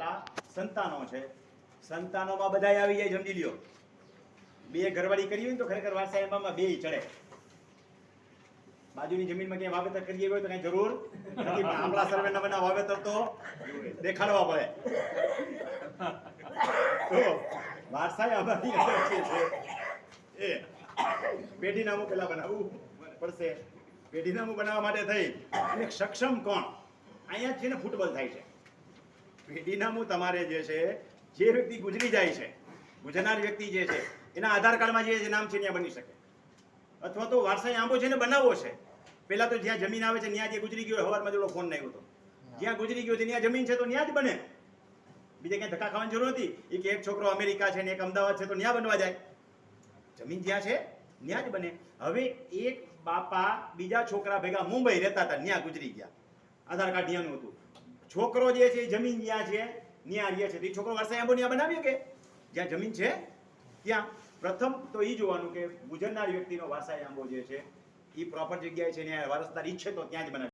આ સંતાનો છે. સંતાનોમાં બધાય આવી જાય, સમજી લ્યો. બે ઘરવાળી કરી હોય ને તો ખરેખર વારસાઈ આંબામાં બે ચડે. બાજુની જમીનમાં ક્યાંય વાવેતર કરીએ હોય તો કઈ જરૂર નથી, પણ આપણા સર્વે નંબરના વાવેતર તો દેખાડવા પડે. તો વારસાઈ આંબાની અંદર જે છે એ પેઢીનામું પેલા બનાવવું પડશે. પેઢીનામું બનાવવા માટે થઈ અને સક્ષમ કોણ, અહીંયા જ છે ને ફૂટબોલ થાય છે. પેઢીનામું તમારે જે છે, જે વ્યક્તિ ગુજરી જાય છે, ગુજરનાર વ્યક્તિ જે છે એના આધાર કાર્ડમાં જે નામ છે ત્યાં બની શકે, અથવા તો વારસાઈ આંબો છે ને બનાવવો છે. પેલા તો જ્યાં જમીન આવે છે ત્યાં જે ગુજરી ગયો, હવારમાં જેટલો ફોન નહીં હતો, જ્યાં ગુજરી ગયો છે ત્યાં જમીન છે તો ત્યાં જ બને. બીજે ક્યાંય ધક્કા ખાવાની જરૂર નથી. એ કે એક છોકરો અમેરિકા છે ને એક અમદાવાદ છે તો ત્યાં બનવા જાય. જમીન જ્યાં છે ત્યાં જ બને. હવે એક બાપા બીજા છોકરા ભેગા મુંબઈ રહેતા હતા, ત્યાં ગુજરી ગયા, આધાર કાર્ડ ત્યાંનું હતું. છોકરો જે છે જમીન જ્યાં છે ત્યાં રહે છે, તો એ છોકરો વારસાઈ આંબો ત્યાં બનાવીએ કે જ્યાં જમીન છે ત્યાં. પ્રથમ તો એ જોવાનું કે ગુજરનાર વ્યક્તિનો વારસાઈ આંબો જે છે એ પ્રોપર જગ્યાએ છે, ત્યાં વારસદાર ઈચ્છે તો ત્યાં જ બનાવે.